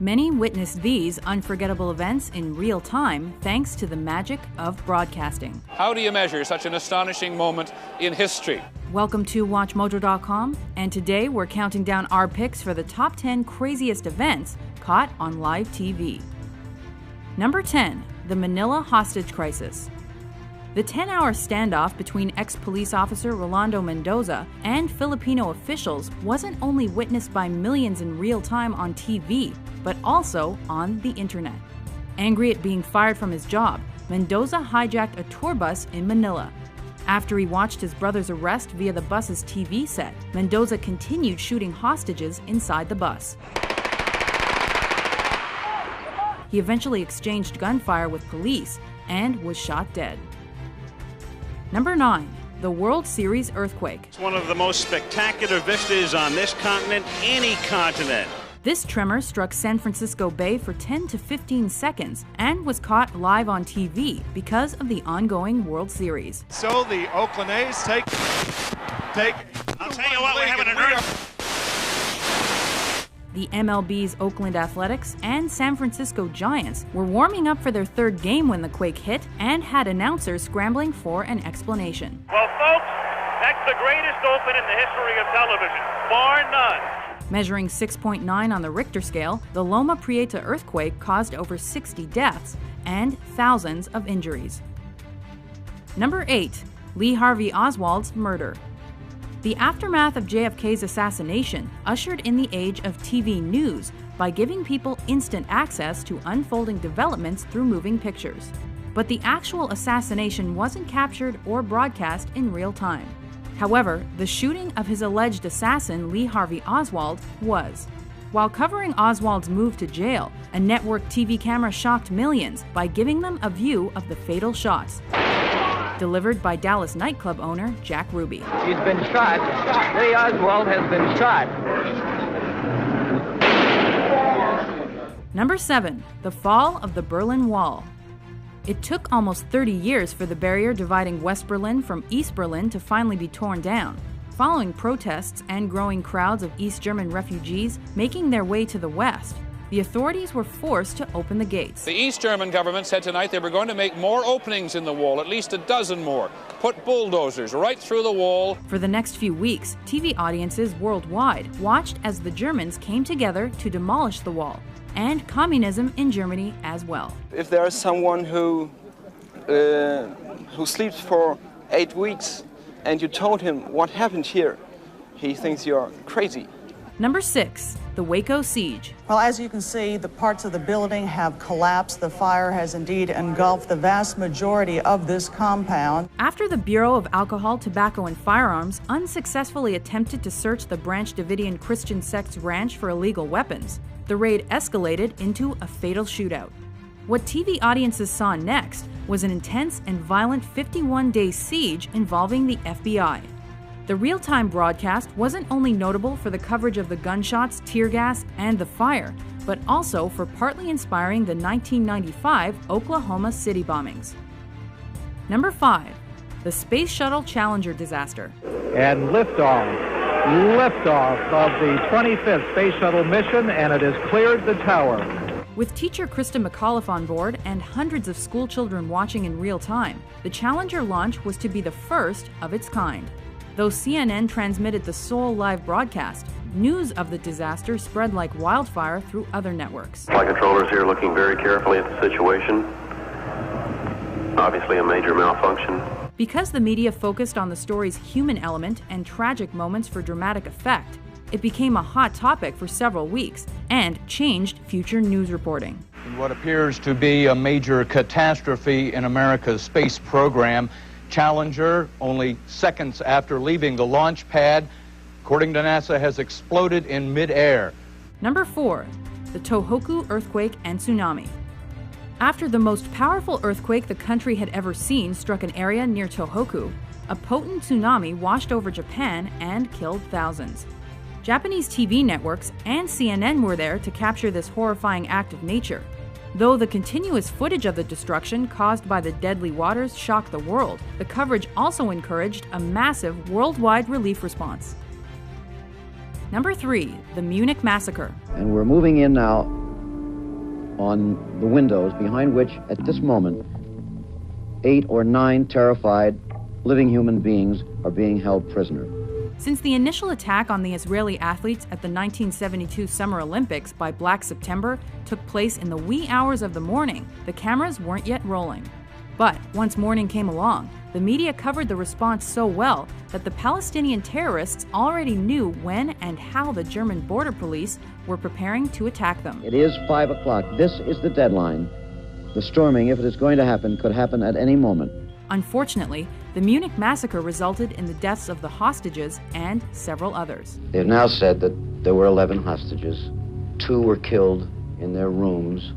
Many witnessed these unforgettable events in real time thanks to the magic of broadcasting. How do you measure such an astonishing moment in history? Welcome to WatchMojo.com, and today we're counting down our picks for the top 10 craziest events caught on live TV. Number 10. The Manila Hostage Crisis. The 10-hour standoff between ex-police officer Rolando Mendoza and Filipino officials wasn't only witnessed by millions in real time on TV, but also on the internet. Angry at being fired from his job, Mendoza hijacked a tour bus in Manila. After he watched his brother's arrest via the bus's TV set, Mendoza continued shooting hostages inside the bus. He eventually exchanged gunfire with police and was shot dead. Number 9. The World Series earthquake. It's one of the most spectacular vistas on this continent, any continent. This tremor struck San Francisco Bay for 10 to 15 seconds and was caught live on TV because of the ongoing World Series. So the Oakland A's take. I'll tell you what, we're having an earthquake. The MLB's Oakland Athletics and San Francisco Giants were warming up for their third game when the quake hit and had announcers scrambling for an explanation. Well, folks, that's the greatest open in the history of television, bar none. Measuring 6.9 on the Richter scale, the Loma Prieta earthquake caused over 60 deaths and thousands of injuries. Number 8. Lee Harvey Oswald's murder. The aftermath of JFK's assassination ushered in the age of TV news by giving people instant access to unfolding developments through moving pictures. But the actual assassination wasn't captured or broadcast in real time. However, the shooting of his alleged assassin, Lee Harvey Oswald, was. While covering Oswald's move to jail, a network TV camera shocked millions by giving them a view of the fatal shots. Delivered by Dallas nightclub owner Jack Ruby. He's been shot. Lee Oswald has been shot. Number 7. The fall of the Berlin Wall. It took almost 30 years for the barrier dividing West Berlin from East Berlin to finally be torn down, following protests and growing crowds of East German refugees making their way to the West. The authorities were forced to open the gates. The East German government said tonight they were going to make more openings in the wall, at least a dozen more. Put bulldozers right through the wall. For the next few weeks, TV audiences worldwide watched as the Germans came together to demolish the wall, and communism in Germany as well. If there is someone who sleeps for 8 weeks and you told him what happened here, he thinks you're crazy. Number 6. The Waco Siege. Well, as you can see, the parts of the building have collapsed. The fire has indeed engulfed the vast majority of this compound. After the Bureau of Alcohol, Tobacco, and Firearms unsuccessfully attempted to search the Branch Davidian Christian sect's ranch for illegal weapons, the raid escalated into a fatal shootout. What TV audiences saw next was an intense and violent 51-day siege involving the FBI. The real-time broadcast wasn't only notable for the coverage of the gunshots, tear gas, and the fire, but also for partly inspiring the 1995 Oklahoma City bombings. Number 5. The Space Shuttle Challenger disaster. And liftoff of the 25th Space Shuttle mission, and it has cleared the tower. With teacher Krista McAuliffe on board and hundreds of school children watching in real time, the Challenger launch was to be the first of its kind. Though CNN transmitted the sole live broadcast, news of the disaster spread like wildfire through other networks. Flight controllers here looking very carefully at the situation. Obviously a major malfunction. Because the media focused on the story's human element and tragic moments for dramatic effect, it became a hot topic for several weeks and changed future news reporting. In what appears to be a major catastrophe in America's space program, Challenger, only seconds after leaving the launch pad, according to NASA, has exploded in midair. Number 4. The Tohoku earthquake and tsunami. After the most powerful earthquake the country had ever seen struck an area near Tohoku, a potent tsunami washed over Japan and killed thousands. Japanese TV networks and CNN were there to capture this horrifying act of nature. Though the continuous footage of the destruction caused by the deadly waters shocked the world, the coverage also encouraged a massive worldwide relief response. Number 3. The Munich Massacre. And we're moving in now on the windows behind which, at this moment, 8 or 9 terrified living human beings are being held prisoner. Since the initial attack on the Israeli athletes at the 1972 Summer Olympics by Black September took place in the wee hours of the morning, the cameras weren't yet rolling. But once morning came along, the media covered the response so well that the Palestinian terrorists already knew when and how the German border police were preparing to attack them. It is 5 o'clock. This is the deadline. The storming, if it is going to happen, could happen at any moment. Unfortunately, the Munich massacre resulted in the deaths of the hostages and several others. They have now said that there were 11 hostages. 2 were killed in their rooms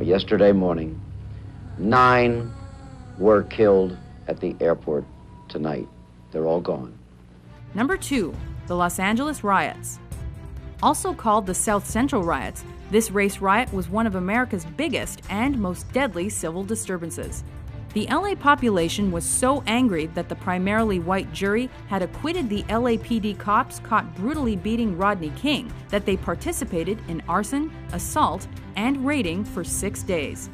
yesterday morning. 9 were killed at the airport tonight. They're all gone. Number 2, the Los Angeles riots. Also called the South Central riots, this race riot was one of America's biggest and most deadly civil disturbances. The LA population was so angry that the primarily white jury had acquitted the LAPD cops caught brutally beating Rodney King that they participated in arson, assault, and raiding for 6 days.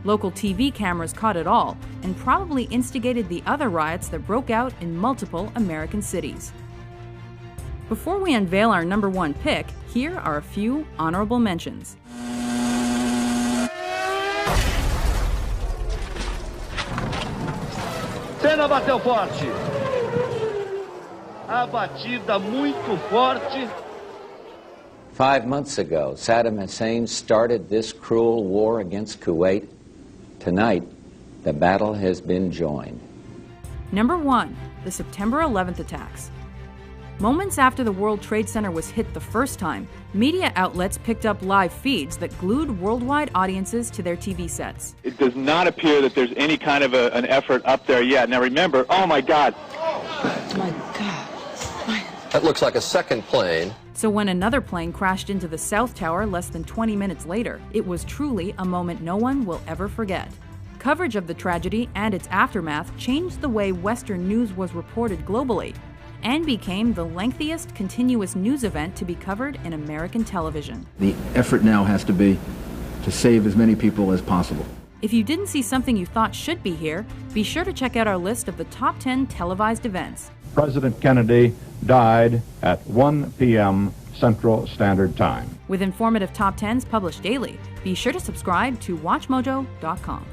Local TV cameras caught it all and probably instigated the other riots that broke out in multiple American cities. Before we unveil our number 1 pick, here are a few honorable mentions. Senna bateu forte. A batida muito forte. 5 months ago, Saddam Hussein started this cruel war against Kuwait. Tonight, the battle has been joined. Number 1, the September 11th attacks. Moments after the World Trade Center was hit the first time, media outlets picked up live feeds that glued worldwide audiences to their TV sets. It does not appear that there's any kind of an effort up there yet. Now remember, oh my God. Oh my God. That looks like a second plane. So when another plane crashed into the South Tower less than 20 minutes later, it was truly a moment no one will ever forget. Coverage of the tragedy and its aftermath changed the way Western news was reported globally, and became the lengthiest continuous news event to be covered in American television. The effort now has to be to save as many people as possible. If you didn't see something you thought should be here, be sure to check out our list of the top 10 televised events. President Kennedy died at 1 p.m. Central Standard Time. With informative top 10s published daily, be sure to subscribe to WatchMojo.com.